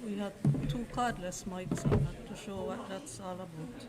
We had two cordless mics on that to show what that's all about.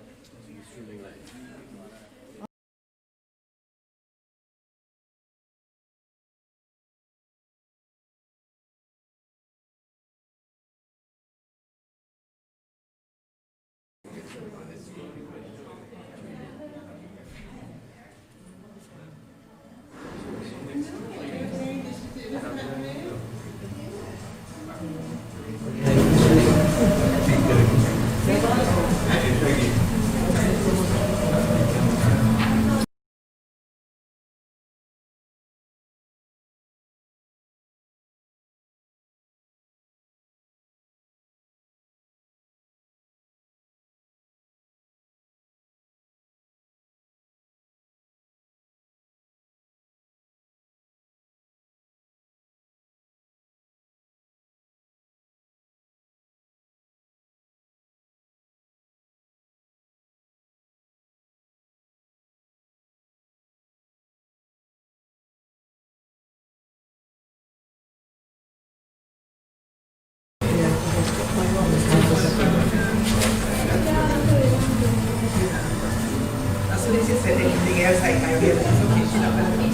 As soon as you said anything else, I realized, okay, she's not going to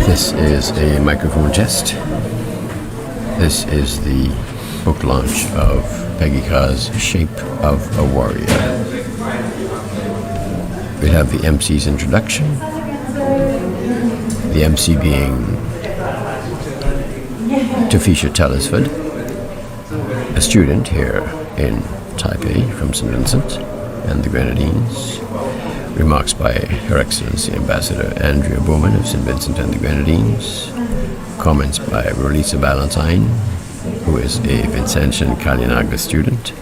This is a microphone test. This is the book launch of Peggy Carr's Shape of a Warrior. We'll have the MC's introduction. The MC being Tafisha Tellisford, a student here in Taipei from St. Vincent and the Grenadines. Remarks by Her Excellency Ambassador Andrea Bowman of St. Vincent and the Grenadines. comments by Rolisa Valentine, who is a Vincentian Kalinaga student.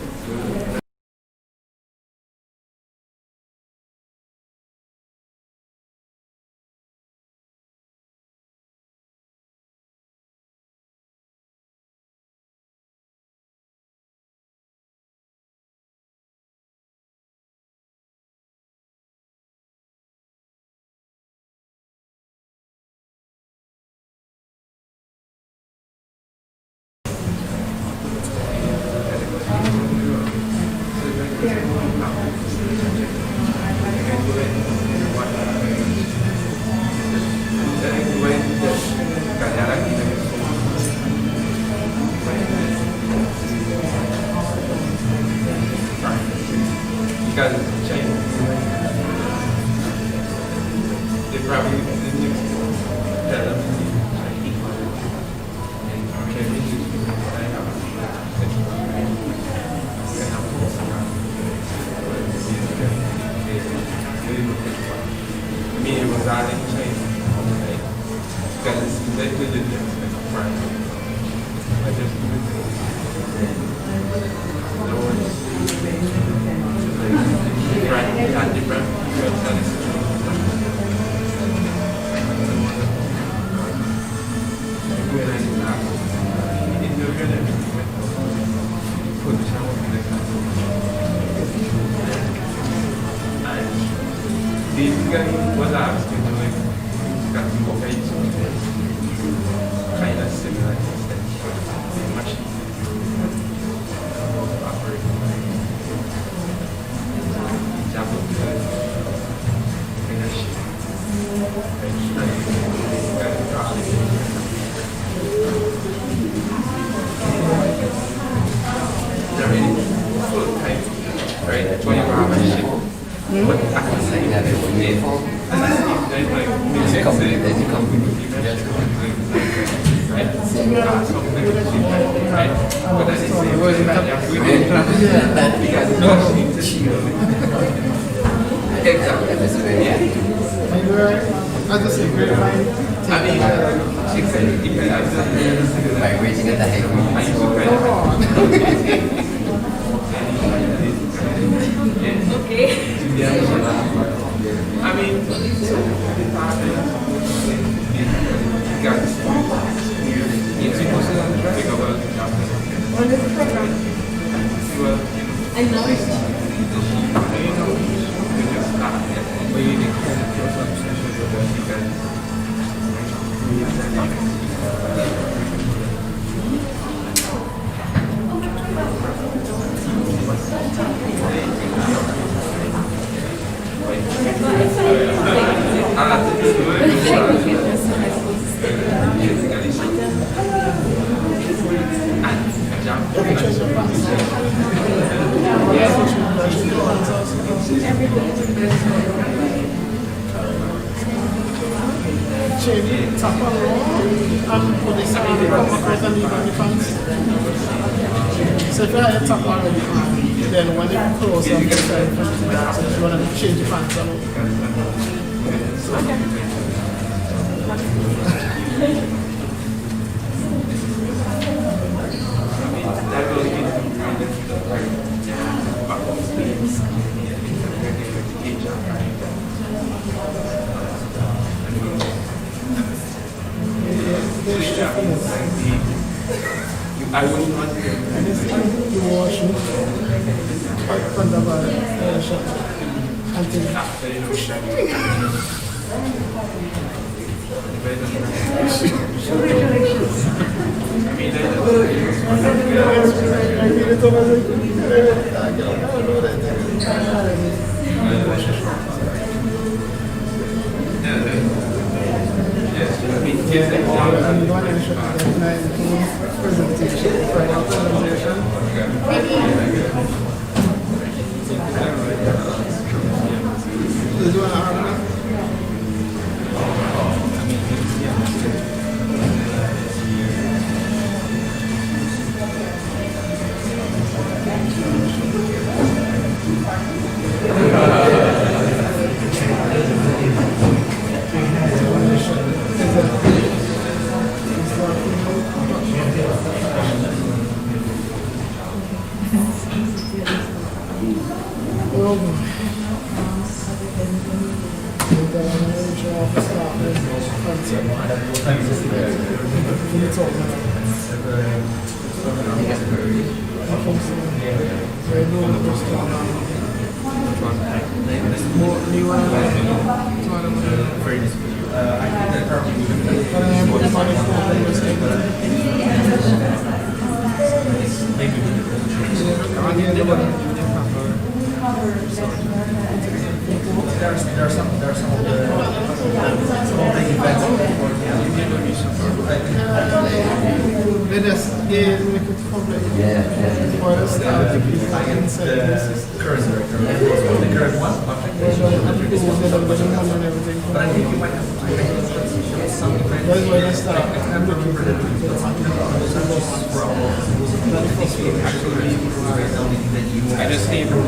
I just came from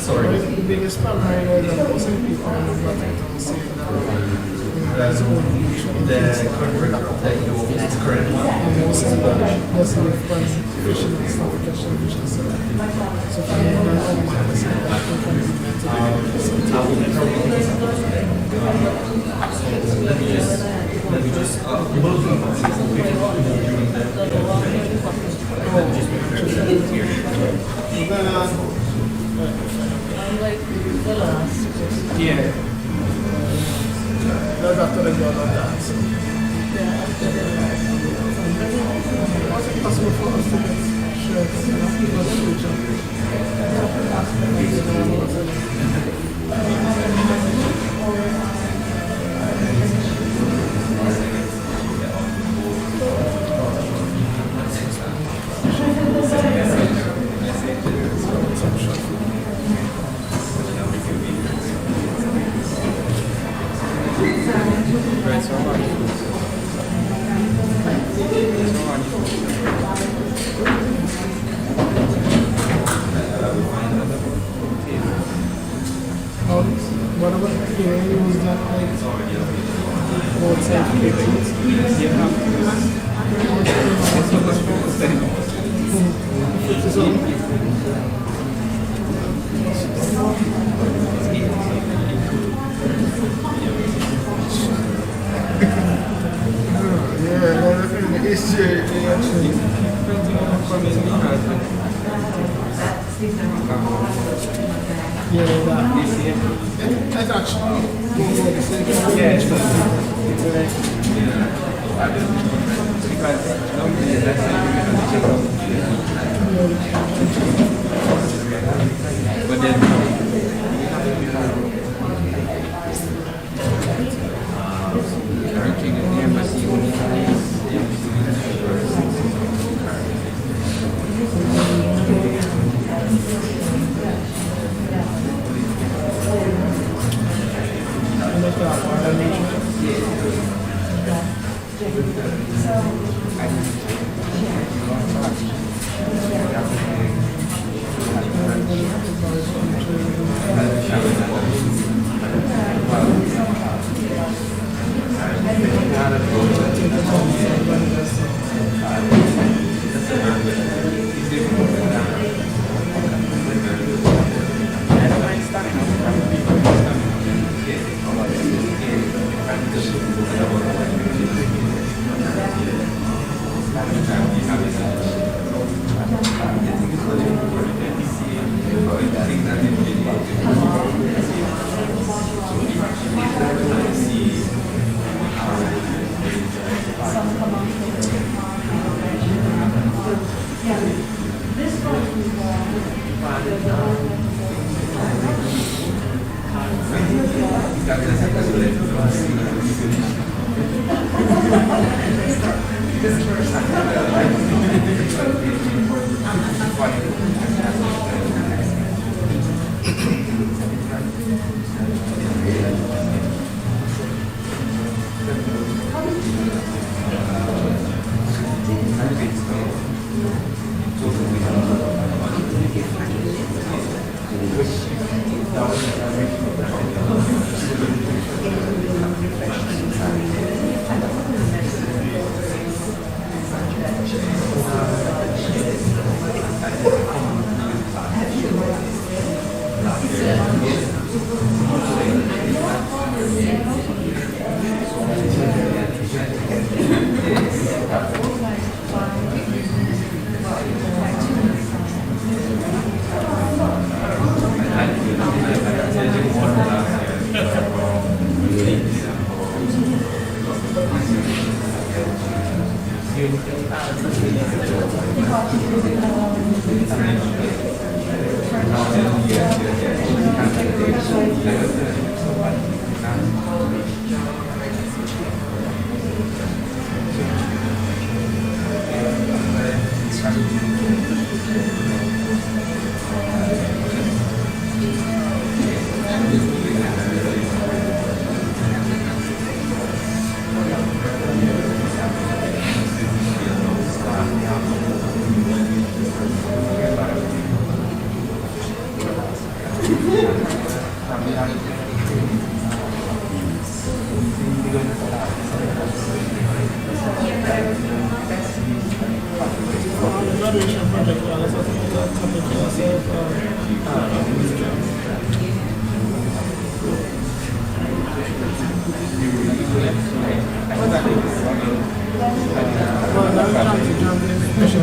sorry. The biggest problem right now is that most of the people are not saying that there's only the current one. And most of them just live from fishing and stuff, catching fish and stuff. So for me, I'm not going to say that I think I'm meant to Let me just Like the last. yeah. That's after the girl on dance. Was it possible for us to get shirts, you know, for the future? Right, so how What about here? You use that like both sides it's that's actually but then working in the embassy Graduation project, that's what topic yourself. Well, now we're trying to jump in the question.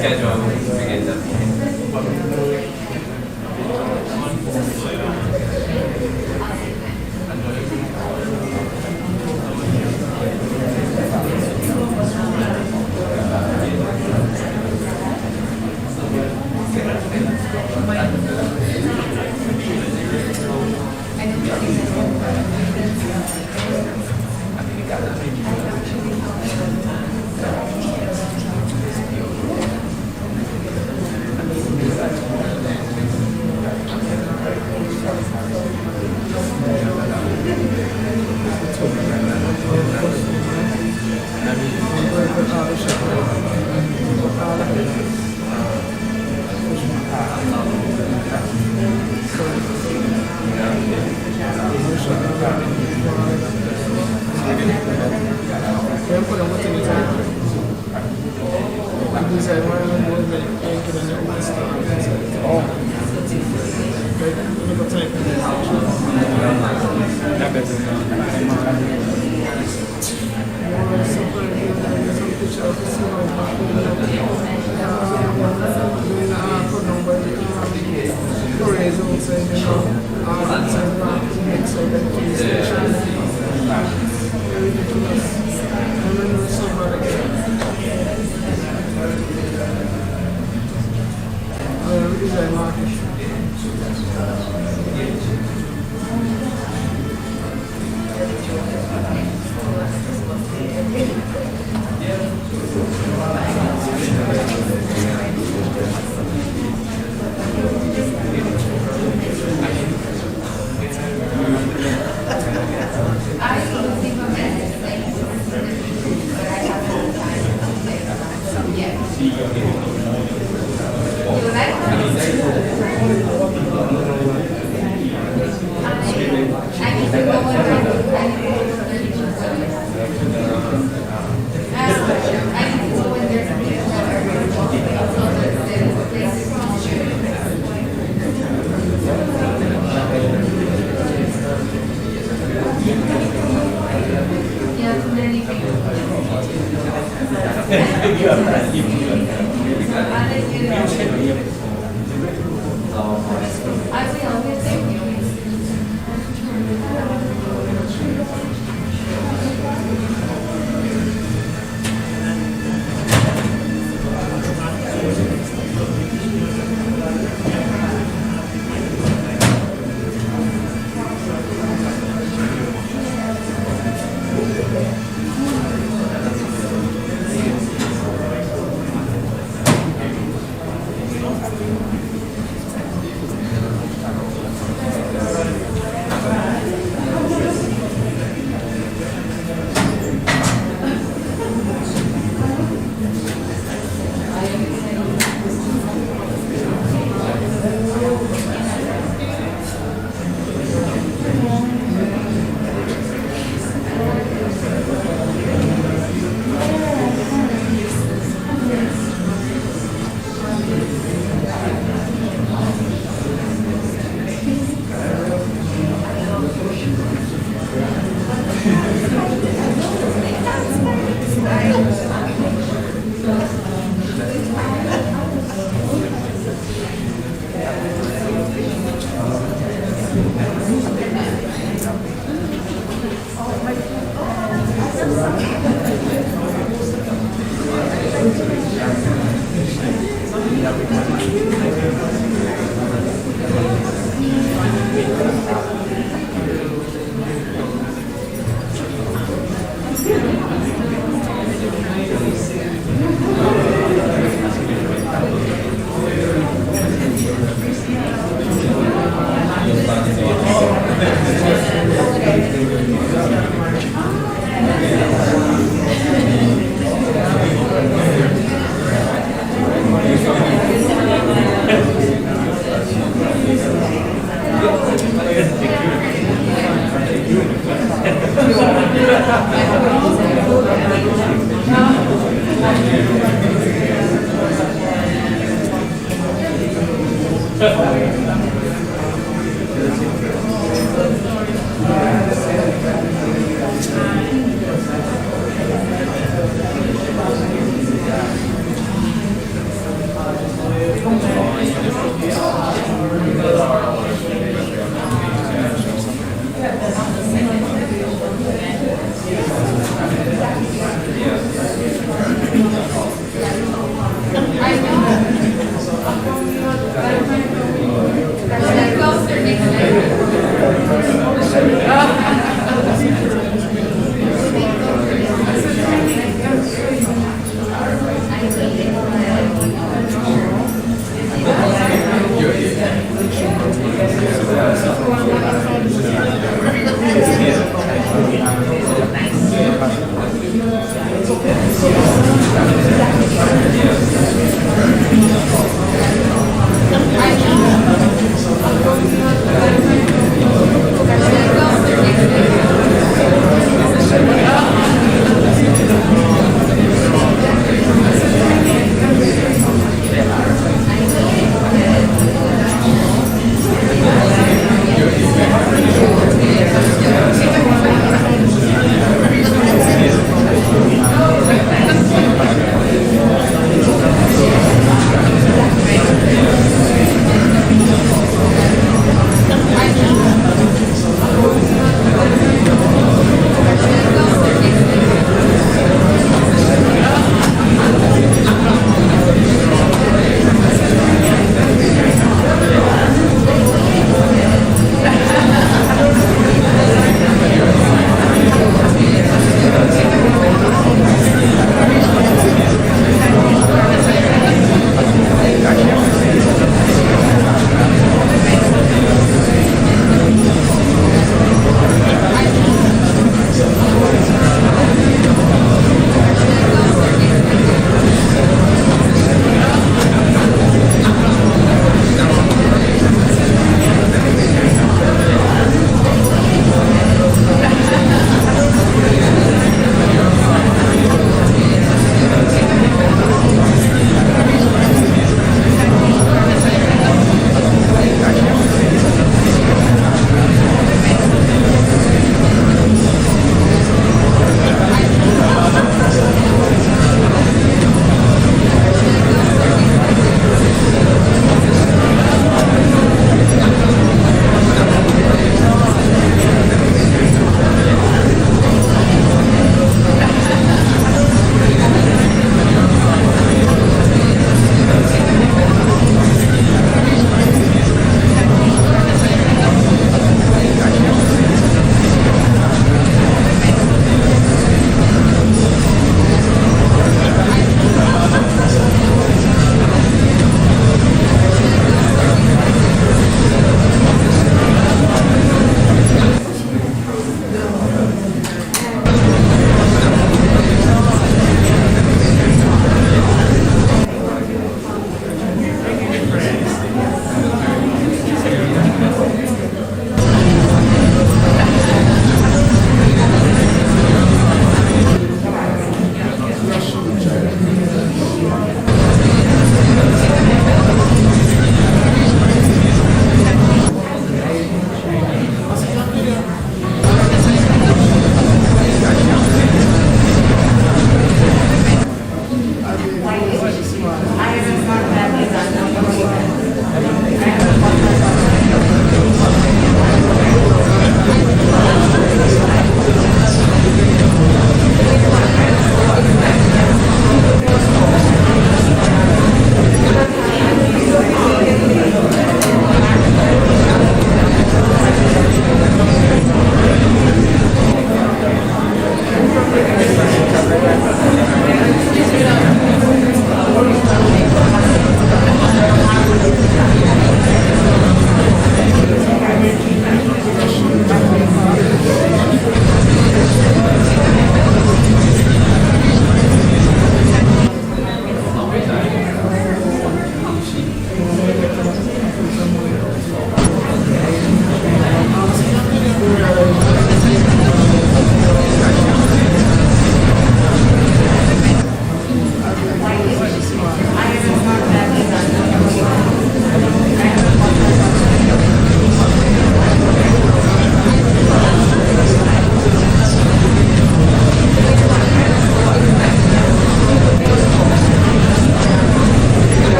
Schedule begins at 4. Oh. ridiculous. And then it's so bad again. Really like Marcus.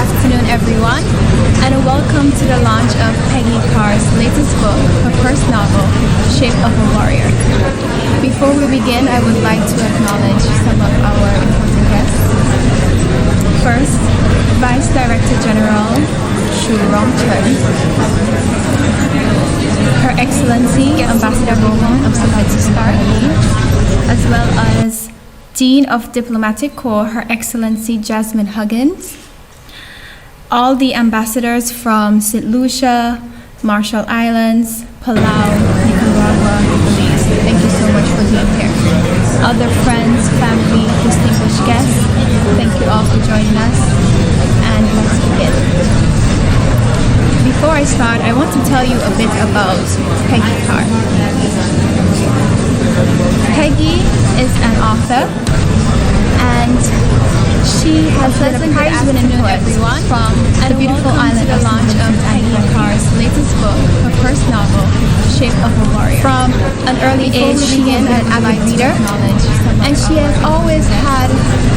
afternoon, everyone, and welcome to the launch of Peggy Carr's latest book, her first novel, Shape of a Warrior. Before we begin, I would like to acknowledge some of our important guests. First, Vice Director General Shu Rong-chun, Her Excellency Ambassador Bowman of Star, as well as Dean of Diplomatic Corps, Her Excellency Jasmine Huggins, all the ambassadors from St. Lucia, Marshall Islands, Palau, Nicaragua, Belize. Thank you so much for being here. Other friends, family, distinguished guests, thank you all for joining us, and let's begin. Before I start, I want to tell you a bit about Peggy Carr. Peggy is an author, and she has been a prize-winning poet from the beautiful island of launch of Peggy Carr's latest book, her first novel, Shape of a Warrior. From an early age, she is an avid reader, and she has always had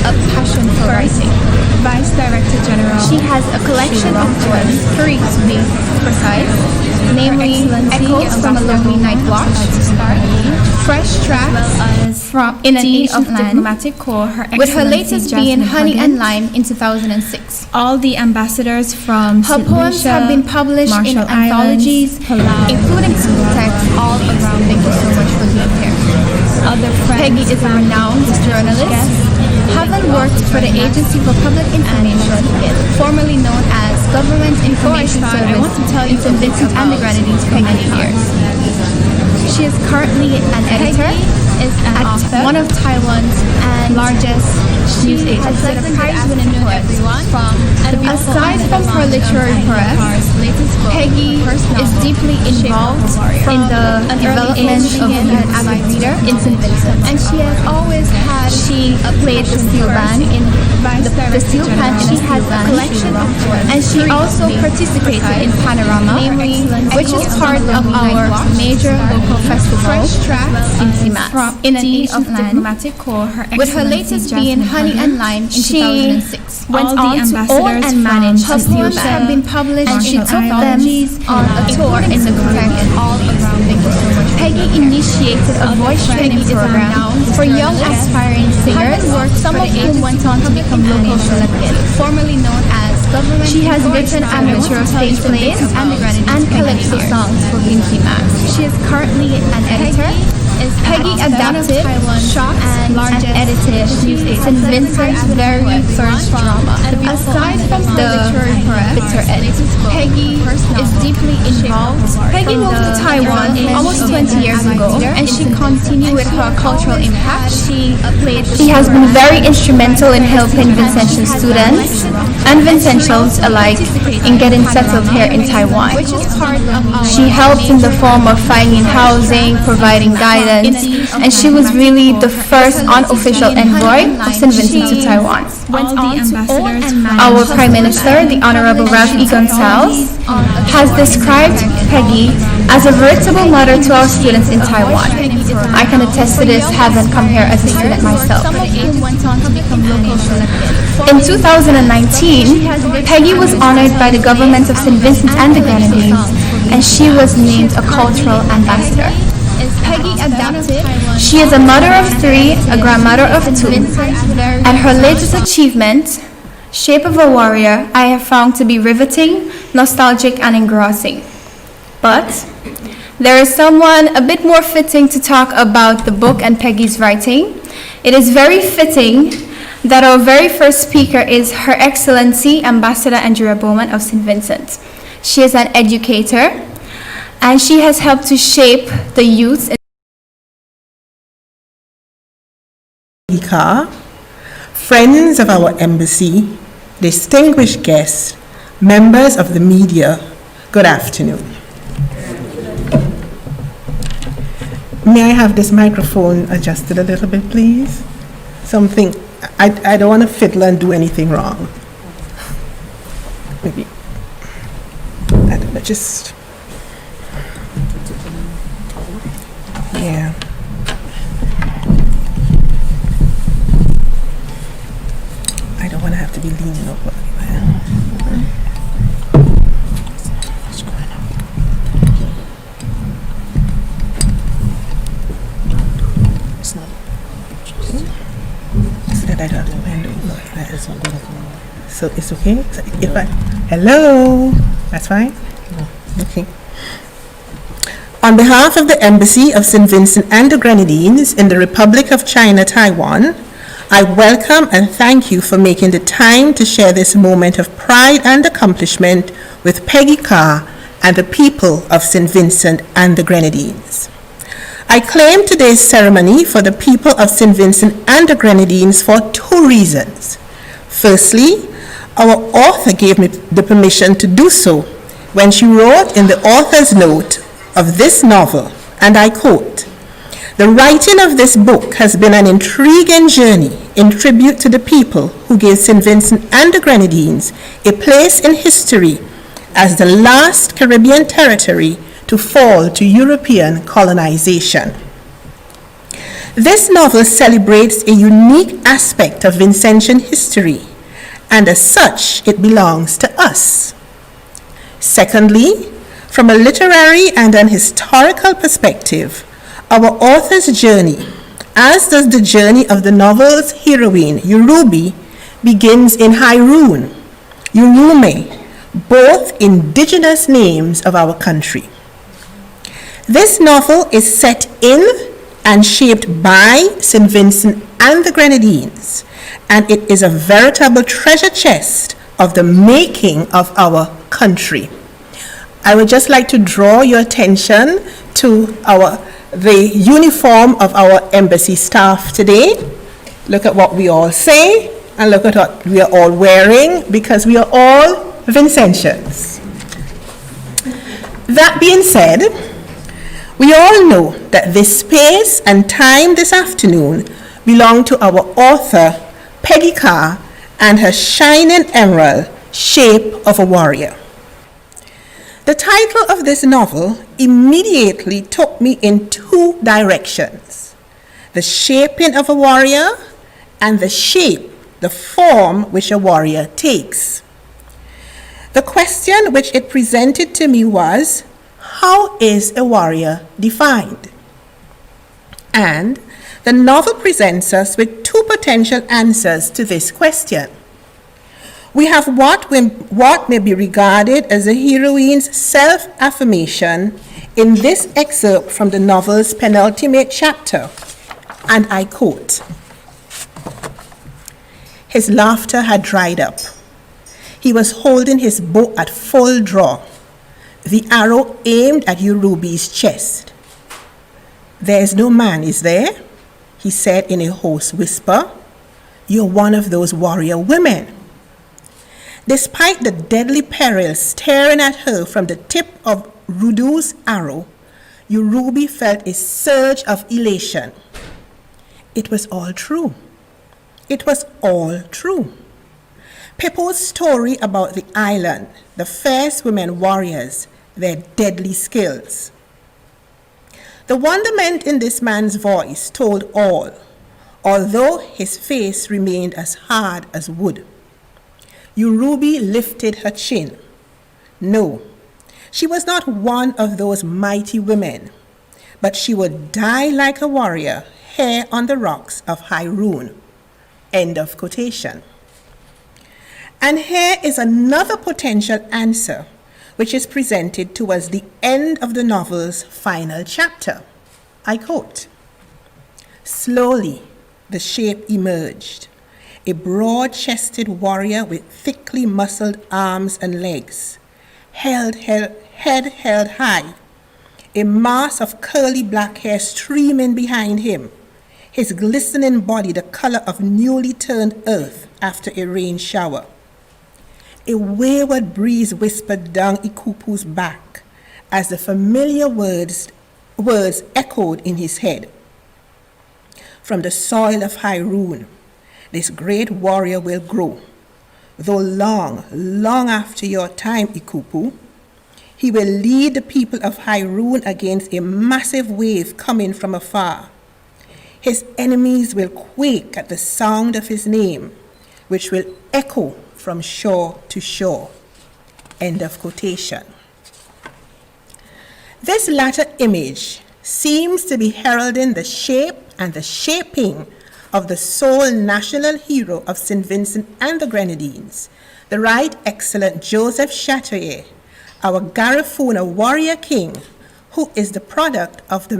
a passion for writing. Vice Director General, she has a collection of poems, 3 to be precise, namely Echoes from a Lonely Night Watch, Fresh Tracks from In an Ancient Land, Diplomatic Corps, with her latest being Honey and Lime in 2006. All the ambassadors from her poems have been published in anthologies, including school texts all around. Thank you so much for being here. Peggy is a renowned journalist, having worked for the Agency for Public Information, formerly known as Government Information Service in St. Vincent and the Grenadines for many years. She is currently an editor at one of Taiwan's largest news agencies. Aside from her literary prowess, Peggy is deeply involved in the development of an avid reader in St. Vincent, and she has always had. She played the steel band in the steel band. She has a collection of poems, and she also participated in Panorama, which is part of our major local festival in Simas, in an ancient land. With her latest being Honey and Lime in 2006, went on to own and manage. Her poems have been published, and she took them on a tour in the Caribbean all around. Peggy initiated a voice training program for young aspiring singers, some of whom went on to become local celebrities, formerly known as government. She has written amateur stage plays and calypso songs for Binti Max. She is currently an editor. Peggy adapted, shot, and edited St. Vincent's very first drama. Aside from the bitter end, Peggy is deeply involved. Peggy moved to Taiwan almost 20 years ago, and she continued with her cultural impact. She has been very instrumental in helping Vincentian students and Vincentians alike in getting settled here in Taiwan. She helped in the form of finding housing, providing guidance, and she was really the first unofficial envoy of St. Vincent to Taiwan. Our Prime Minister, the Honorable Ralph E. Gonsalves, has described Peggy as a veritable mother to our students in Taiwan. I can attest to this, having come here as a student myself. In 2019, Peggy was honored by the government of St. Vincent and the Grenadines, and she was named a cultural ambassador. Peggy adapted. She is a mother of 3, a grandmother of 2, and her latest achievement, Shape of a Warrior, I have found to be riveting, nostalgic, and engrossing. But there is someone a bit more fitting to talk about the book and Peggy's writing. It is very fitting that our very first speaker is Her Excellency Ambassador Andrea Bowman of St. Vincent. She is an educator, and she has helped to shape the youth. Carr, friends of our embassy, distinguished guests, members of the media, good afternoon. May I have this microphone adjusted a little bit, please? Something, I don't want to fiddle and do anything wrong. Maybe, I don't know, just, yeah. I don't want to have to be leaning over. So it's okay? So if I, hello? That's fine? Okay. On behalf of the Embassy of St. Vincent and the Grenadines in the Republic of China, Taiwan, I welcome and thank you for making the time to share this moment of pride and accomplishment with Peggy Carr and the people of St. Vincent and the Grenadines. I claim today's ceremony for the people of St. Vincent and the Grenadines for two reasons. Firstly, our author gave me the permission to do so when she wrote in the author's note of this novel, and I quote, "The writing of this book has been an intriguing journey in tribute to the people who gave St. Vincent and the Grenadines a place in history as the last Caribbean territory to fall to European colonization." This novel celebrates a unique aspect of Vincentian history, and as such, it belongs to us. Secondly, from a literary and an historical perspective, our author's journey, as does the journey of the novel's heroine, Yorubi, begins in Hairun, Urume, both indigenous names of our country. This novel is set in and shaped by St. Vincent and the Grenadines, and it is a veritable treasure chest of the making of our country. I would just like to draw your attention to the uniform of our embassy staff today. Look at what we all say, and look at what we are all wearing, because we are all Vincentians. That being said, we all know that this space and time this afternoon belong to our author, Peggy Carr, and her shining emerald, Shape of a Warrior. The title of this novel immediately took me in two directions: the shaping of a warrior and the shape, the form which a warrior takes. The question which it presented to me was, how is a warrior defined? And the novel presents us with two potential answers to this question. We have what may be regarded as the heroine's self-affirmation in this excerpt from the novel's penultimate chapter, and I quote, "His laughter had dried up. He was holding his bow at full draw, the arrow aimed at Yorubi's chest. 'There is no man, is there?' he said in a hoarse whisper. 'You're one of those warrior women.' Despite the deadly peril staring at her from the tip of Rudu's arrow, Yorubi felt a surge of elation. It was all true. It was all true. Pippo's story about the island, the fierce women warriors, their deadly skills. The wonderment in this man's voice told all, although his face remained as hard as wood. Yorubi lifted her chin. No, she was not one of those mighty women, but she would die like a warrior here on the rocks of Hairun." End of quotation. And here is another potential answer, which is presented towards the end of the novel's final chapter. I quote, "Slowly, the shape emerged. A broad-chested warrior with thickly muscled arms and legs, head held high, a mass of curly black hair streaming behind him, his glistening body the color of newly turned earth after a rain shower. A wayward breeze whispered down Ikupu's back as the familiar words echoed in his head. From the soil of Hairun, this great warrior will grow, though long, long after your time, Ikupu. He will lead the people of Hairun against a massive wave coming from afar. His enemies will quake at the sound of his name, which will echo from shore to shore." End of quotation. This latter image seems to be heralding the shape and the shaping of the sole national hero of St. Vincent and the Grenadines, the Right Excellent Joseph Chatoyer, our Garifuna warrior king, who is the product of the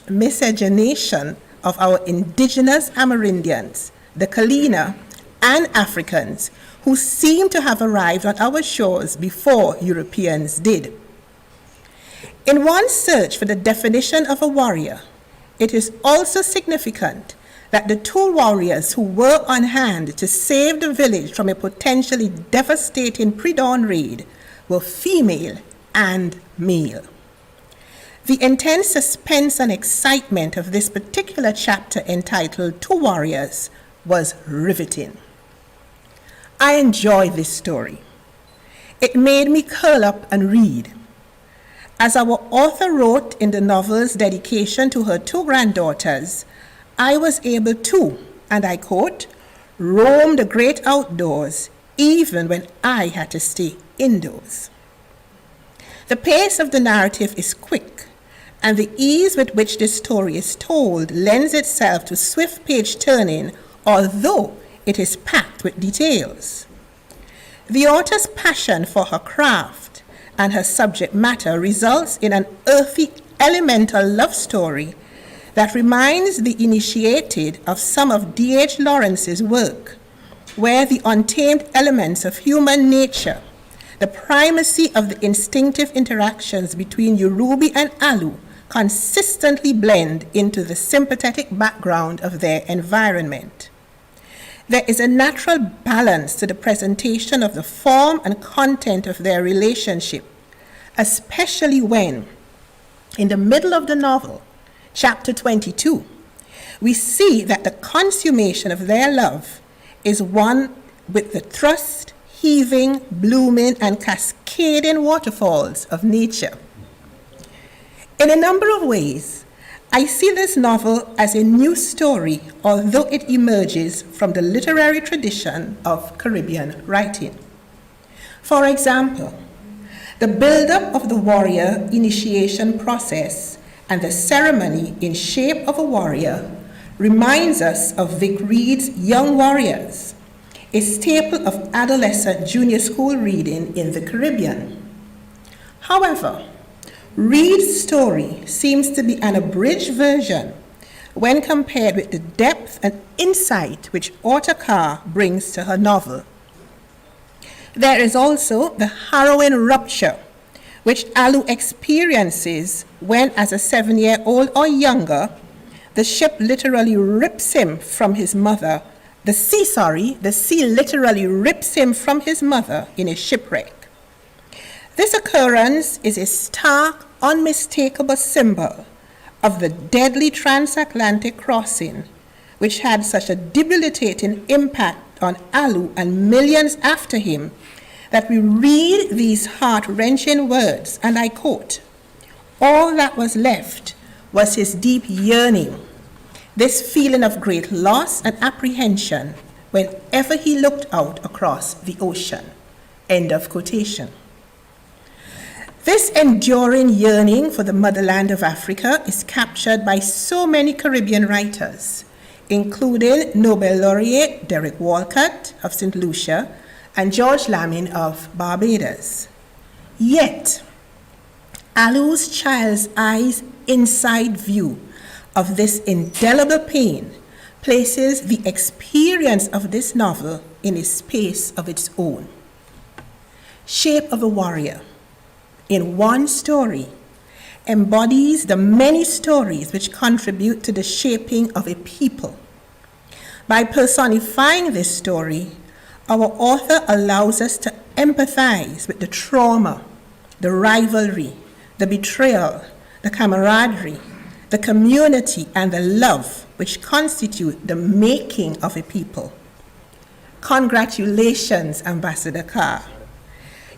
miscegenation of our indigenous Amerindians, the Kalina, and Africans, who seem to have arrived on our shores before Europeans did. In one's search for the definition of a warrior, it is also significant that the two warriors who were on hand to save the village from a potentially devastating pre-dawn raid were female and male. The intense suspense and excitement of this particular chapter entitled Two Warriors was riveting. I enjoyed this story. It made me curl up and read. As our author wrote in the novel's dedication to her two granddaughters, I was able to, and I quote, roam the great outdoors even when I had to stay indoors. The pace of the narrative is quick, and the ease with which this story is told lends itself to swift page turning, although it is packed with details. The author's passion for her craft and her subject matter results in an earthy, elemental love story that reminds the initiated of some of D.H. Lawrence's work, where the untamed elements of human nature, the primacy of the instinctive interactions between Yoruba and Alu, consistently blend into the sympathetic background of their environment. There is a natural balance to the presentation of the form and content of their relationship, especially when, in the middle of the novel, chapter 22, we see that the consummation of their love is one with the thrust, heaving, blooming, and cascading waterfalls of nature. In a number of ways, I see this novel as a new story, although it emerges from the literary tradition of Caribbean writing. For example, the build-up of the warrior initiation process and the ceremony in Shape of a Warrior reminds us of Vic Reed's Young Warriors, a staple of adolescent junior school reading in the Caribbean. However, Reed's story seems to be an abridged version when compared with the depth and insight which author Carr brings to her novel. There is also the harrowing rupture which Alu experiences when, as a 7-year-old or younger, the ship literally rips him from his mother. The sea literally rips him from his mother in a shipwreck. This occurrence is a stark, unmistakable symbol of the deadly transatlantic crossing, which had such a debilitating impact on Alu and millions after him, that we read these heart-wrenching words, and I quote, "All that was left was his deep yearning, this feeling of great loss and apprehension whenever he looked out across the ocean." End of quotation. This enduring yearning for the motherland of Africa is captured by so many Caribbean writers, including Nobel laureate Derek Walcott of St. Lucia and George Lamin of Barbados. Yet, Alu's child's eyes inside view of this indelible pain places the experience of this novel in a space of its own. Shape of a Warrior, in one story, embodies the many stories which contribute to the shaping of a people. By personifying this story, our author allows us to empathize with the trauma, the rivalry, the betrayal, the camaraderie, the community, and the love which constitute the making of a people. Congratulations, Ambassador Carr.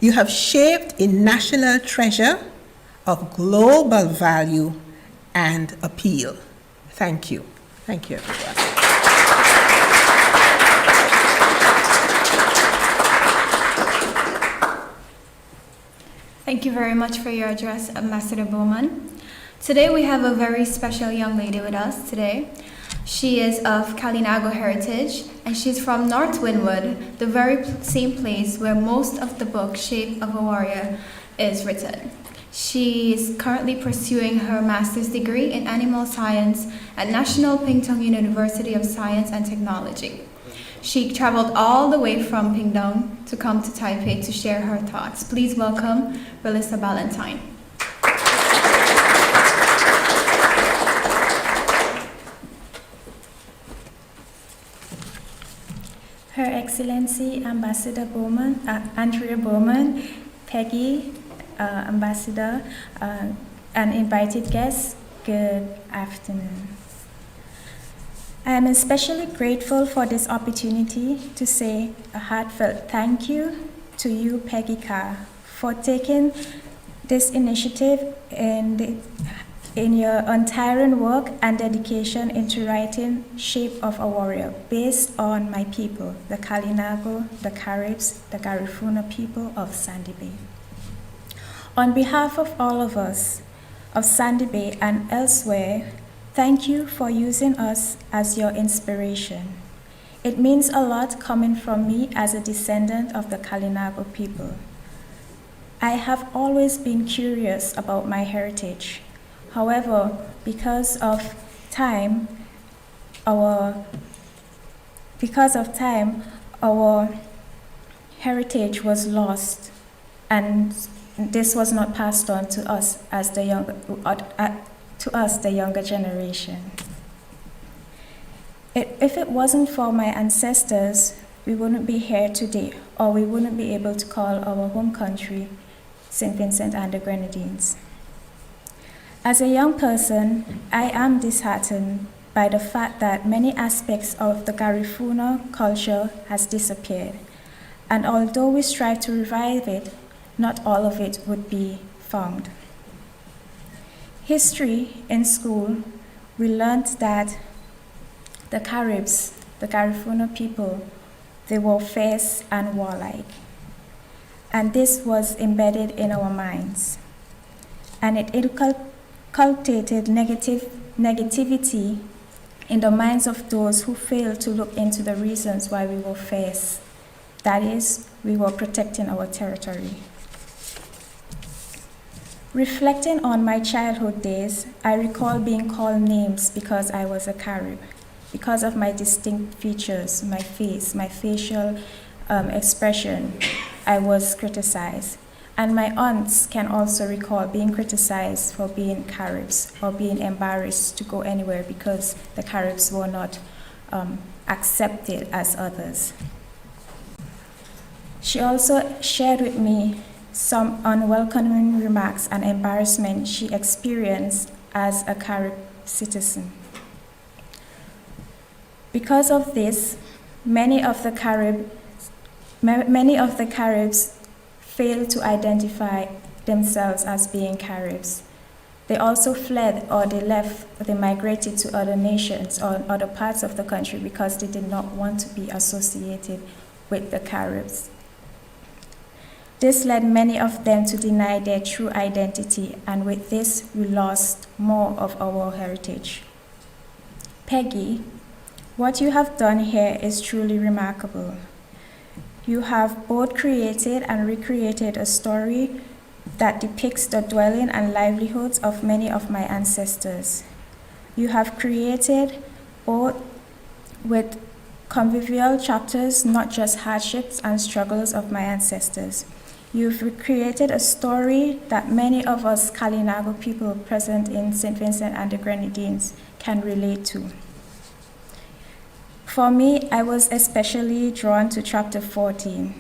You have shaped a national treasure of global value and appeal. Thank you. Thank you, everyone. Thank you very much for your address, Ambassador Bowman. Today we have a very special young lady with us today. She is of Kalinago heritage, and she's from North Wynwood, the very same place where most of the book Shape of a Warrior is written. She is currently pursuing her master's degree in animal science at National Pingtung University of Science and Technology. She traveled all the way from Pingtung to come to Taipei to share her thoughts. Please welcome Relissa Ballantyne. Her Excellency Ambassador Bowman, Andrea Bowman, Peggy, Ambassador, and invited guests, good afternoon. I am especially grateful for this opportunity to say a heartfelt thank you to you, Peggy Carr, for taking this initiative in your untiring work and dedication into writing Shape of a Warrior based on my people, the Kalinago, the Caribs, the Garifuna people of Sandy Bay. On behalf of all of us of Sandy Bay and elsewhere, thank you for using us as your inspiration. It means a lot coming from me as a descendant of the Kalinago people. I have always been curious about my heritage. However, because of time, our heritage was lost, and this was not passed on to us as the younger generation. If it wasn't for my ancestors, we wouldn't be here today, or we wouldn't be able to call our home country St. Vincent and the Grenadines. As a young person, I am disheartened by the fact that many aspects of the Garifuna culture has disappeared, and although we strive to revive it, not all of it would be found. History in school, we learned that the Caribs, the Garifuna people, they were fierce and warlike, and this was embedded in our minds, and it inculcated negativity in the minds of those who failed to look into the reasons why we were fierce. That is, we were protecting our territory. Reflecting on my childhood days, I recall being called names because I was a Carib, because of my distinct features, my face, my facial expression. I was criticized. And my aunts can also recall being criticized for being Caribs or being embarrassed to go anywhere because the Caribs were not accepted as others. She also shared with me some unwelcoming remarks and embarrassment she experienced as a Carib citizen. Because of this, many of the Caribs failed to identify themselves as being Caribs. They also fled, or they migrated to other nations or other parts of the country because they did not want to be associated with the Caribs. This led many of them to deny their true identity, and with this, we lost more of our heritage. Peggy, what you have done here is truly remarkable. You have both created and recreated a story that depicts the dwelling and livelihoods of many of my ancestors. You have created both with convivial chapters, not just hardships and struggles of my ancestors. You've created a story that many of us Kalinago people present in St. Vincent and the Grenadines can relate to. For me, I was especially drawn to chapter 14,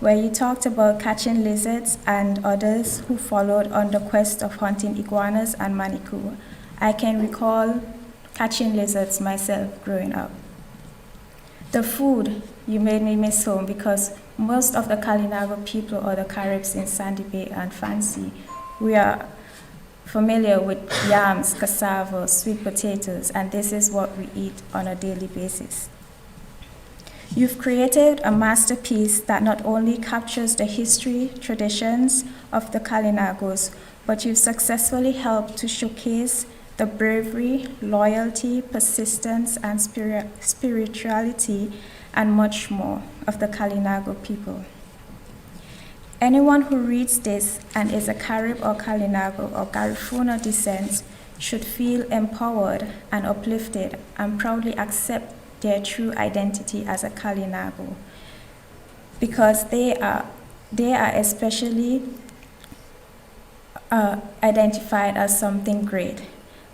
where you talked about catching lizards and others who followed on the quest of hunting iguanas and manikou. I can recall catching lizards myself growing up. The food, you made me miss home because most of the Kalinago people or the Caribs in Sandy Bay and Fancy, we are familiar with yams, cassava, sweet potatoes, and this is what we eat on a daily basis. You've created a masterpiece that not only captures the history, traditions of the Kalinagos, but you've successfully helped to showcase the bravery, loyalty, persistence, and spirituality, and much more of the Kalinago people. Anyone who reads this and is a Carib or Kalinago or Garifuna descent should feel empowered and uplifted and proudly accept their true identity as a Kalinago, because they are especially identified as something great,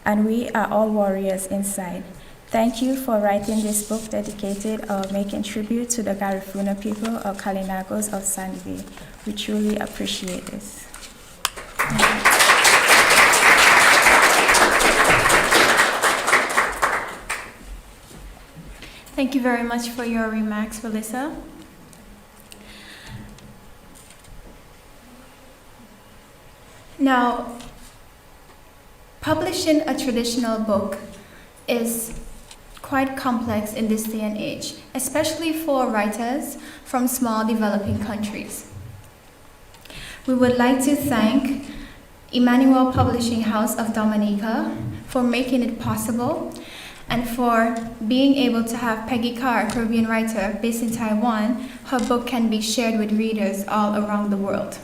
and we are all warriors inside. Thank you for writing this book dedicated or making tribute to the Garifuna people or Kalinagos of Sandville. We truly appreciate this. Thank you very much for your remarks, Melissa. Now, publishing a traditional book is quite complex in this day and age, especially for writers from small developing countries. We would like to thank Emmanuel Publishing House of Dominica for making it possible and for being able to have Peggy Carr, a Caribbean writer based in Taiwan. Her book can be shared with readers all around the world.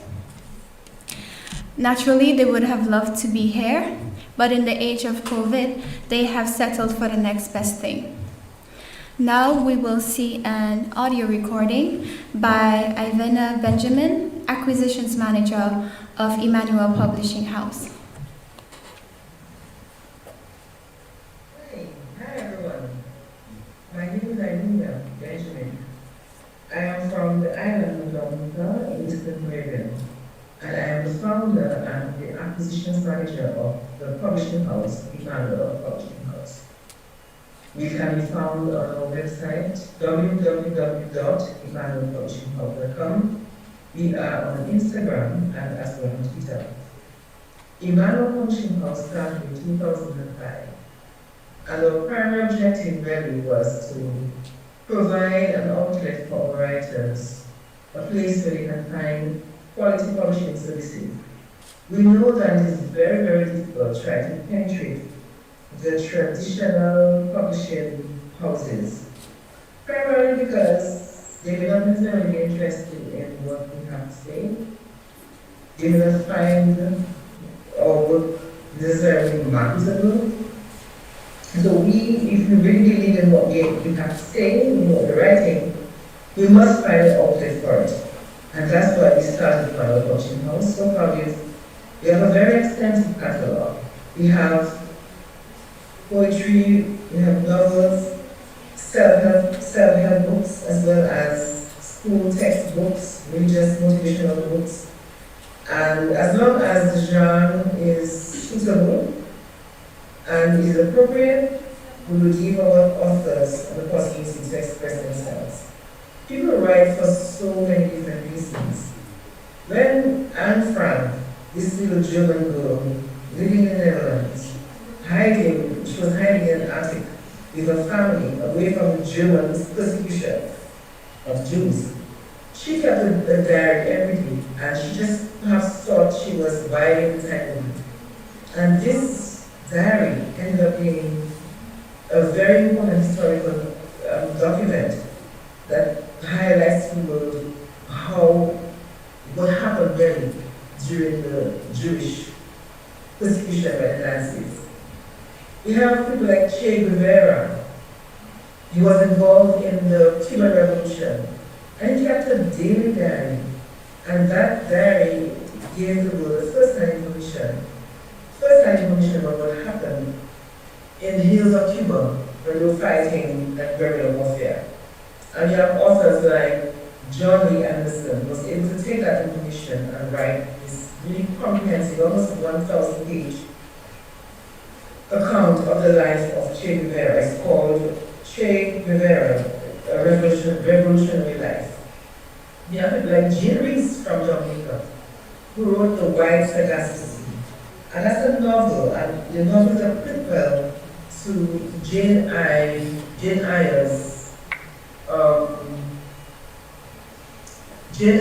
Naturally, they would have loved to be here, but in the age of COVID, they have settled for the next best thing. Now we will see an audio recording by Ivana Benjamin, Acquisitions Manager of Emmanuel Publishing House. Hi everyone. My name is Ivana Benjamin. I am from the island of Dominica in Eastern Caribbean, and I am the founder and the acquisitions manager of the publishing house, Emmanuel Publishing House. We can be found on our website, www.emmanuelpublishinghouse.com. We are on Instagram and as well on Twitter. Emmanuel Publishing House started in 2005, and our primary objective really was to provide an outlet for our writers, a place where they can find quality publishing services. We know that it is very, very difficult trying to penetrate the traditional publishing houses, primarily because they may not necessarily be interested in what we have to say. They may not find our work necessarily marketable. So if we really believe in what we have to say, in what we're writing, we must find an outlet for it. And that's why we started the Emmanuel Publishing House. So far, we have a very extensive catalog. We have poetry, we have novels, self-help books, as well as school textbooks, religious motivational books. And as long as the genre is suitable and is appropriate, we will give our authors the possibility to express themselves. People write for so many different reasons. When Anne Frank, this little German girl living in the Netherlands, she was hiding in an attic with her family away from the German persecution of Jews. She kept a diary every day, and she just perhaps thought she was biding the time. And this diary ended up being a very important historical document that highlights to the world what happened really during the Jewish persecution by the Nazis. We have people like Che Guevara. He was involved in the Cuban Revolution, and he kept a daily diary, and that diary gave the world the first-hand information about what happened in the hills of Cuba when they were fighting that guerrilla warfare. And you have authors like John Lee Anderson who was able to take that information and write this really comprehensive, almost 1,000-page account of the life of Che Guevara. It's called Che Guevara, A Revolutionary Life. You have people like Jean Reese from Jamaica, who wrote The White Sagacity. And that's a novel, and the novel is a prequel to Jane Eyre's Jane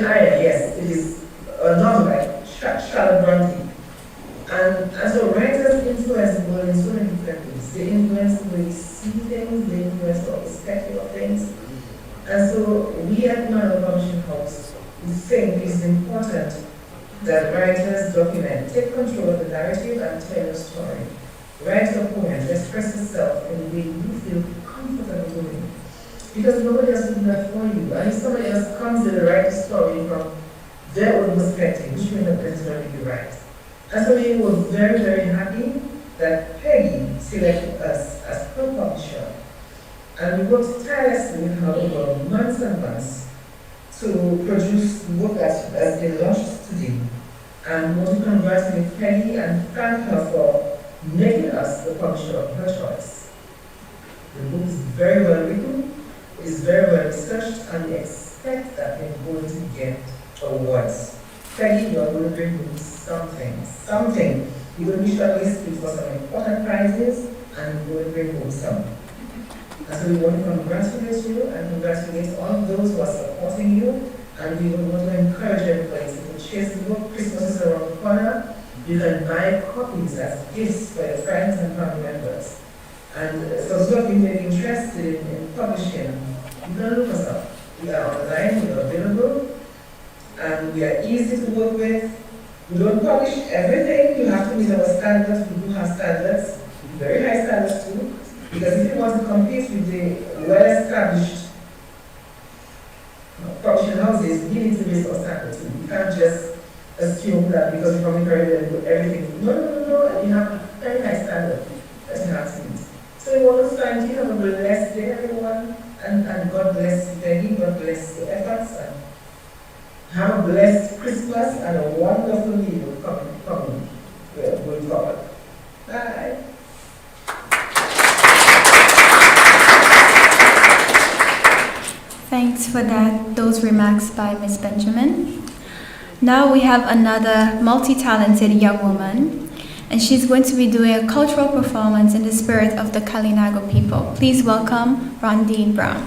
Eyre, yes, it is a novel by Charlotte Bronte. And as a writer's influence in so things. And so we at Manual Publishing House, we think it's important that writers document, take control of the narrative and tell your story. Write a poem, express yourself in the way you feel comfortable doing. Because nobody else will do that for you. And if somebody else comes in and writes a story from their own perspective, which may not necessarily be right. And so we were very, very happy that Peggy selected us as her publisher. And we worked tirelessly with her over months and months to produce the book as they launched today. And we want to congratulate Peggy and thank her for making us the publisher of her choice. The book is very well written, it is very well researched, and we expect that we're going to get awards. Peggy, you are going to bring home something. You're going to be shortlisted for some important prizes, and you're going to bring home some. And so we want to congratulate you and congratulate all those who are supporting you. And we want to encourage everybody to purchase the book. Christmas is around the corner. You can buy copies as gifts for your friends and family members. And so those of you may be interested in publishing, you can look us up. We are online, we are available, and we are easy to work with. We don't publish everything. You have to meet our standards. We do have standards, very high standards too. Because if you want to compete with the well-established publishing houses, you need to raise our standards too. You can't just assume that because you're from the Caribbean and do everything. No. You have a very high standard that you have to meet. So we want to thank you. Have a blessed day, everyone. And God bless you, Peggy. God bless your efforts. And have a blessed Christmas and a wonderful meal coming going forward. Bye. Thanks for those remarks by Ms. Benjamin. Now we have another multi-talented young woman, and she's going to be doing a cultural performance in the spirit of the Kalinago people. Please welcome Rondine Brown.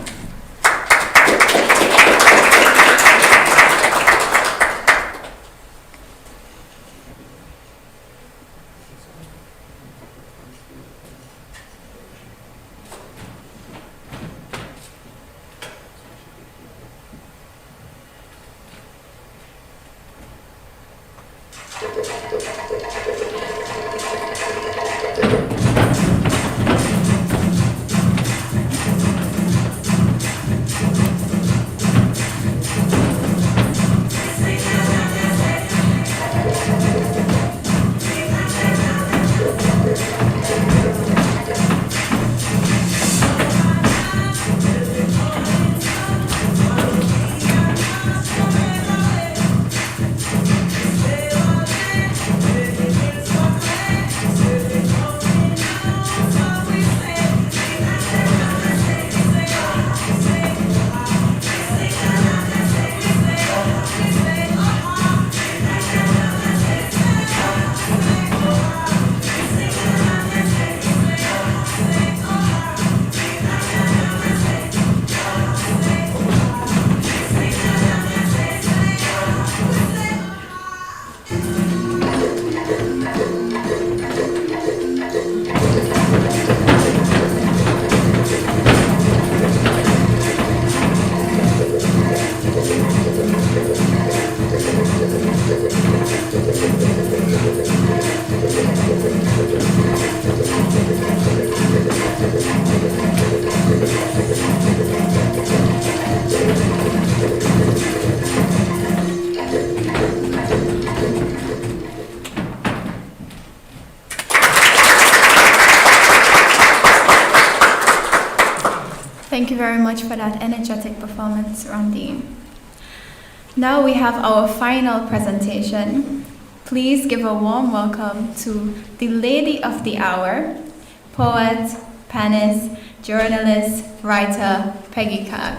Thank you very much for that energetic performance, Rondine. Now we have our final presentation. Please give a warm welcome to the lady of the hour, poet, panist, journalist, writer, Peggy Carr.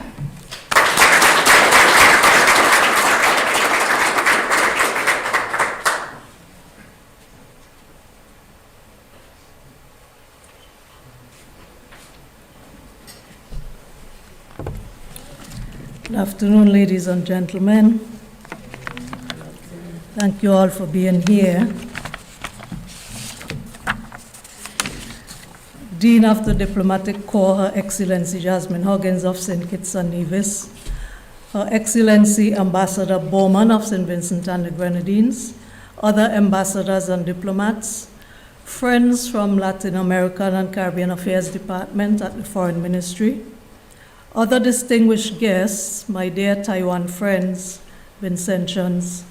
Good afternoon, ladies and gentlemen. Thank you all for being here. Dean of the Diplomatic Corps, Her Excellency Jasmine Huggins of St. Kitts and Nevis, Her Excellency Ambassador Bowman of St. Vincent and the Grenadines, other ambassadors and diplomats, friends from Latin American and Caribbean Affairs Department at the Foreign Ministry, other distinguished guests, my dear Taiwan friends, Vincentians,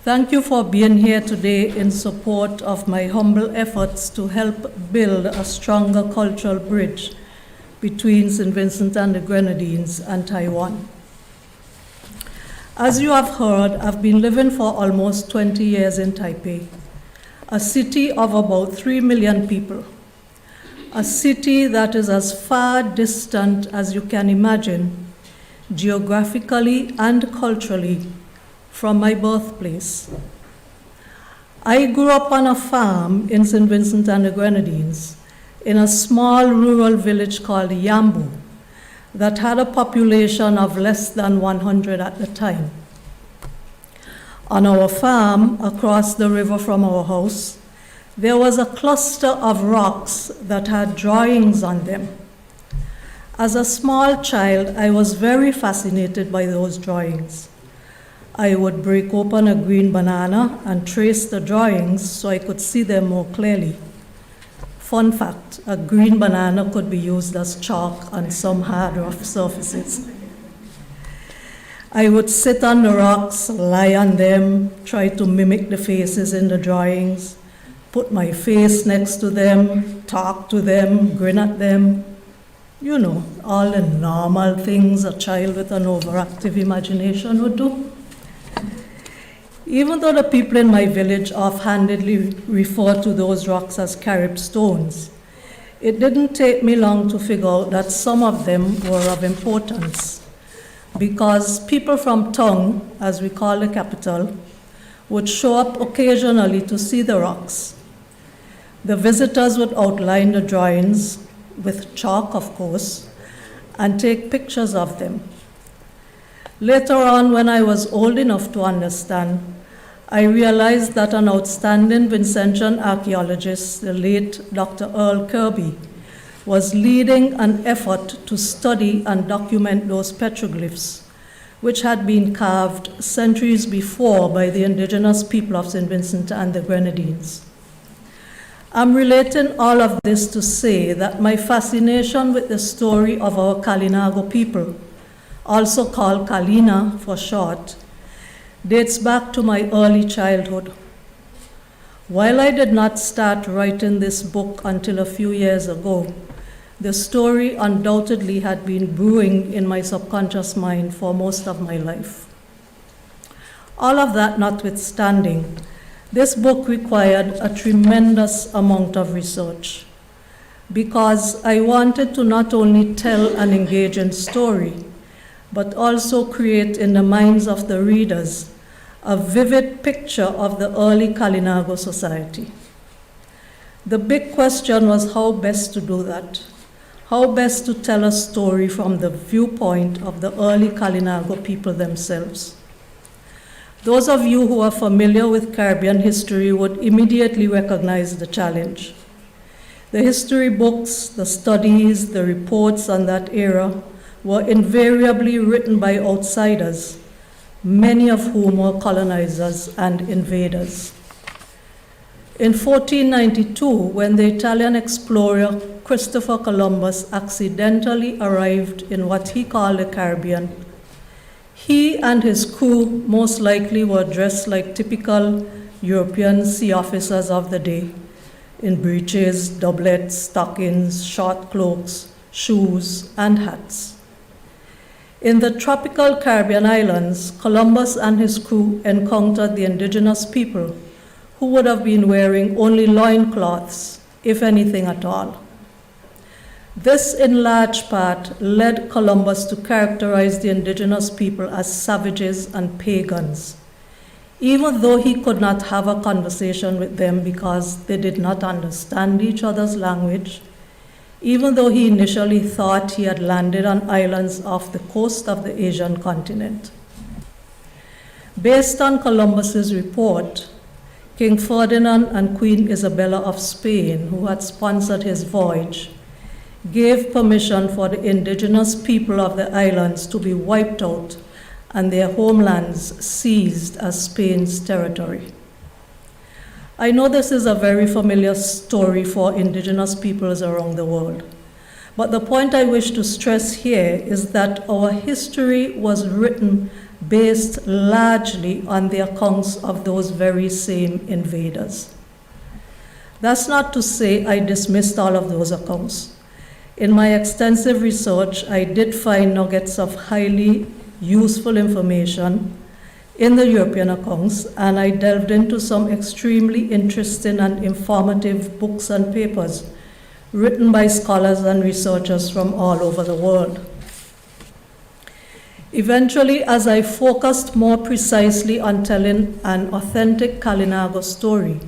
thank you for being here today in support of my humble efforts to help build a stronger cultural bridge between St. Vincent and the Grenadines and Taiwan. As you have heard, I've been living for almost 20 years in Taipei, a city of about 3 million people, a city that is as far distant as you can imagine, geographically and culturally, from my birthplace. I grew up on a farm in St. Vincent and the Grenadines, in a small rural village called Yambu, that had a population of less than 100 at the time. On our farm, across the river from our house, there was a cluster of rocks that had drawings on them. As a small child, I was very fascinated by those drawings. I would break open a green banana and trace the drawings so I could see them more clearly. Fun fact, a green banana could be used as chalk on some hard, rough surfaces. I would sit on the rocks, lie on them, try to mimic the faces in the drawings, put my face next to them, talk to them, grin at them. You know, all the normal things a child with an overactive imagination would do. Even though the people in my village offhandedly refer to those rocks as Carib stones, it didn't take me long to figure out that some of them were of importance, because people from Tongue, as we call the capital, would show up occasionally to see the rocks. The visitors would outline the drawings, with chalk of course, and take pictures of them. Later on, when I was old enough to understand, I realized that an outstanding Vincentian archaeologist, the late Dr. Earl Kirby, was leading an effort to study and document those petroglyphs, which had been carved centuries before by the indigenous people of St. Vincent and the Grenadines. I'm relating all of this to say that my fascination with the story of our Kalinago people, also called Kalina for short, dates back to my early childhood. While I did not start writing this book until a few years ago, the story undoubtedly had been brewing in my subconscious mind for most of my life. All of that notwithstanding, this book required a tremendous amount of research, because I wanted to not only tell an engaging story, but also create in the minds of the readers a vivid picture of the early Kalinago society. The big question was how best to do that, how best to tell a story from the viewpoint of the early Kalinago people themselves. Those of you who are familiar with Caribbean history would immediately recognize the challenge. The history books, the studies, the reports on that era were invariably written by outsiders, many of whom were colonizers and invaders. In 1492, when the Italian explorer Christopher Columbus accidentally arrived in what he called the Caribbean, he and his crew most likely were dressed like typical European sea officers of the day, in breeches, doublets, stockings, short cloaks, shoes, and hats. In the tropical Caribbean islands, Columbus and his crew encountered the indigenous people, who would have been wearing only loincloths, if anything at all. This, in large part, led Columbus to characterize the indigenous people as savages and pagans, even though he could not have a conversation with them because they did not understand each other's language, even though he initially thought he had landed on islands off the coast of the Asian continent. Based on Columbus's report, King Ferdinand and Queen Isabella of Spain, who had sponsored his voyage, gave permission for the indigenous people of the islands to be wiped out and their homelands seized as Spain's territory. I know this is a very familiar story for indigenous peoples around the world, but the point I wish to stress here is that our history was written based largely on the accounts of those very same invaders. That's not to say I dismissed all of those accounts. In my extensive research, I did find nuggets of highly useful information in the European accounts, and I delved into some extremely interesting and informative books and papers written by scholars and researchers from all over the world. Eventually, as I focused more precisely on telling an authentic Kalinago story,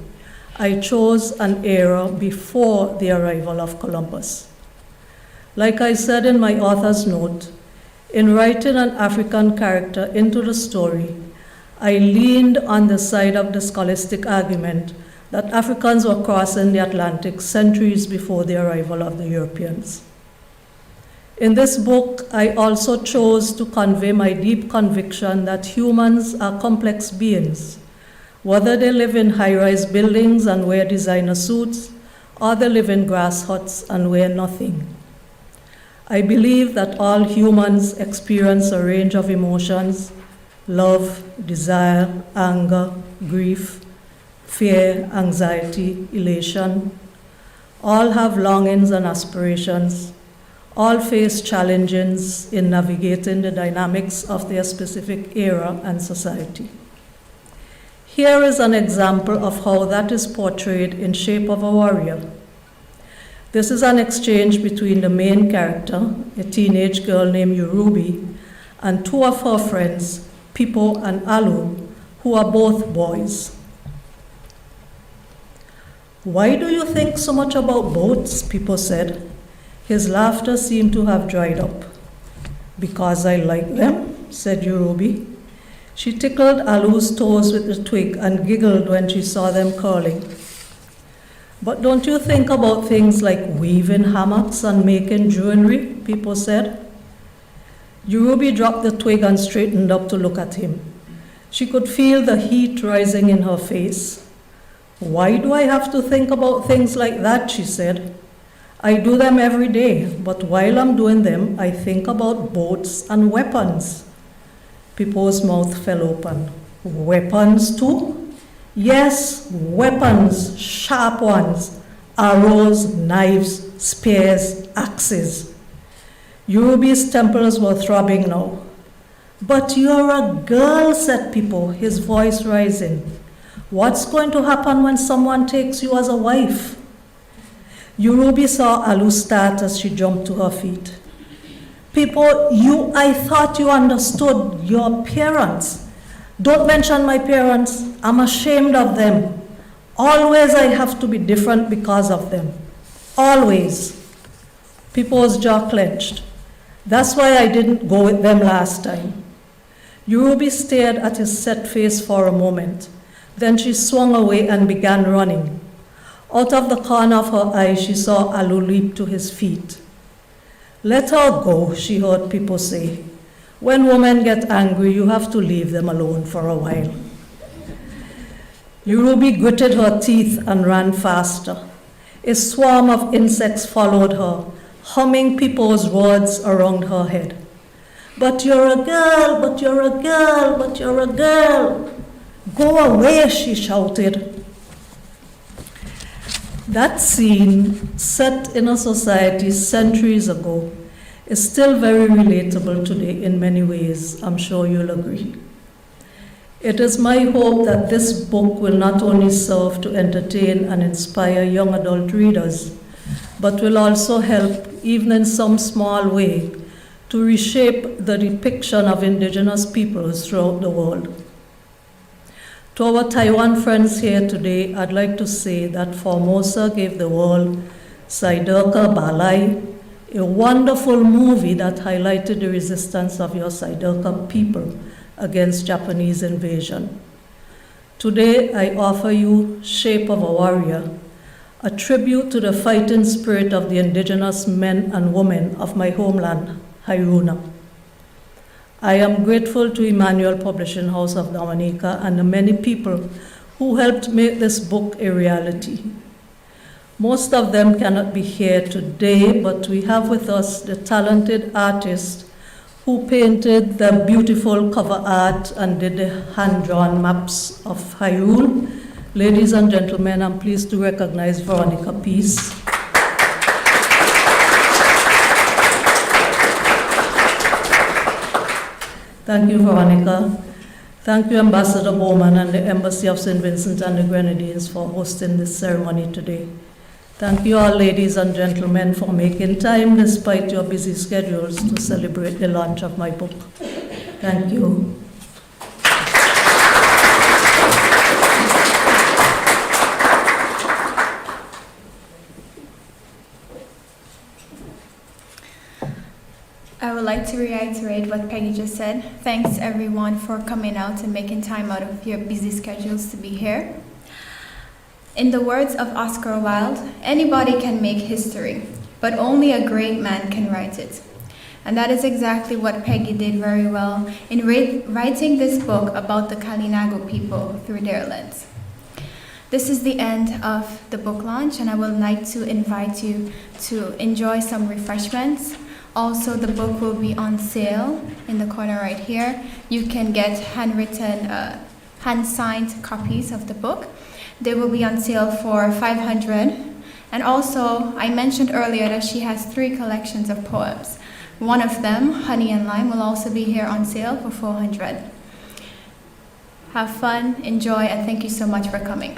I chose an era before the arrival of Columbus. Like I said in my author's note, in writing an African character into the story, I leaned on the side of the scholastic argument that Africans were crossing the Atlantic centuries before the arrival of the Europeans. In this book, I also chose to convey my deep conviction that humans are complex beings, whether they live in high-rise buildings and wear designer suits, or they live in grass huts and wear nothing. I believe that all humans experience a range of emotions: love, desire, anger, grief, fear, anxiety, elation. All have longings and aspirations. All face challenges in navigating the dynamics of their specific era and society. Here is an example of how that is portrayed in Shape of a Warrior. This is an exchange between the main character, a teenage girl named Yorubi, and two of her friends, Pipo and Alu, who are both boys. "Why do you think so much about boats?" Pipo said. His laughter seemed to have dried up. "Because I like them," said Yorubi. She tickled Alu's toes with the twig and giggled when she saw them curling. "But don't you think about things like weaving hammocks and making jewelry?" Pipo said. Yorubi dropped the twig and straightened up to look at him. She could feel the heat rising in her face. "Why do I have to think about things like that?" she said. "I do them every day, but while I'm doing them, I think about boats and weapons." Pipo's mouth fell open. "Weapons too?" "Yes, weapons, sharp ones, arrows, knives, spears, axes." Yorubi's temples were throbbing now. "But you're a girl," said Pipo, his voice rising. "What's going to happen when someone takes you as a wife?" Yorubi saw Alu start as she jumped to her feet. "Pipo, I thought you understood your parents." "Don't mention my parents. I'm ashamed of them. Always I have to be different because of them. Always." Pipo's jaw clenched. "That's why I didn't go with them last time." Yorubi stared at his set face for a moment. Then she swung away and began running. Out of the corner of her eye, she saw Alu leap to his feet. "Let her go," she heard people say. "When women get angry, you have to leave them alone for a while." Yorubi gritted her teeth and ran faster. A swarm of insects followed her, humming Pipo's words around her head. "But you're a girl, but you're a girl, but you're a girl." "Go away," she shouted. That scene, set in a society centuries ago, is still very relatable today in many ways. I'm sure you'll agree. It is my hope that this book will not only serve to entertain and inspire young adult readers, but will also help, even in some small way, to reshape the depiction of indigenous peoples throughout the world. To our Taiwan friends here today, I'd like to say that Formosa gave the world Saiderka Balai, a wonderful movie that highlighted the resistance of your Saiderka people against Japanese invasion. Today, I offer you Shape of a Warrior, a tribute to the fighting spirit of the indigenous men and women of my homeland, Hairuna. I am grateful to Emmanuel Publishing House of Dominica and the many people who helped make this book a reality. Most of them cannot be here today, but we have with us the talented artist who painted the beautiful cover art and did the hand-drawn maps of Hyrule. Ladies and gentlemen, I'm pleased to recognize Veronica Peace. Thank you, Veronica. Thank you, Ambassador Bowman and the Embassy of St. Vincent and the Grenadines for hosting this ceremony today. Thank you all, ladies and gentlemen, for making time despite your busy schedules to celebrate the launch of my book. Thank you. I would like to reiterate what Peggy just said. Thanks everyone for coming out and making time out of your busy schedules to be here. In the words of Oscar Wilde, anybody can make history, but only a great man can write it. And that is exactly what Peggy did very well in writing this book about the Kalinago people through their lens. This is the end of the book launch, and I would like to invite you to enjoy some refreshments. Also, the book will be on sale in the corner right here. You can get handwritten, hand-signed copies of the book. They will be on sale for $500. And also, I mentioned earlier that she has 3 collections of poems. One of them, Honey and Lime, will also be here on sale for $400. Have fun, enjoy, and thank you so much for coming.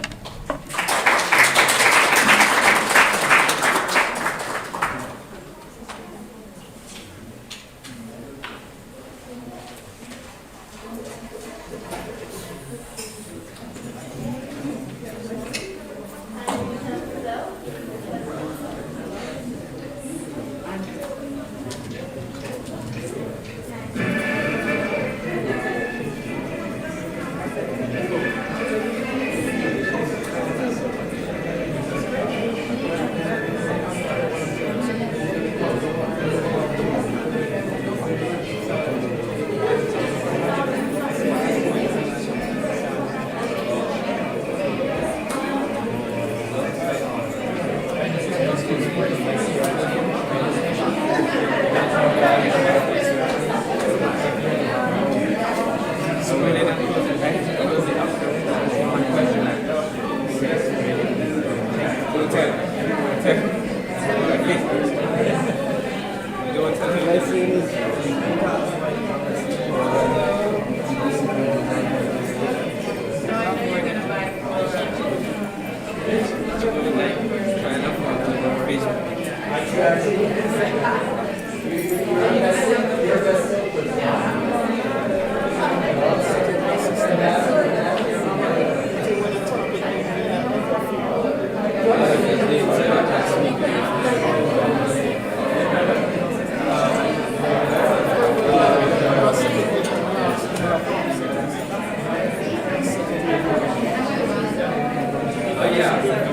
Yeah.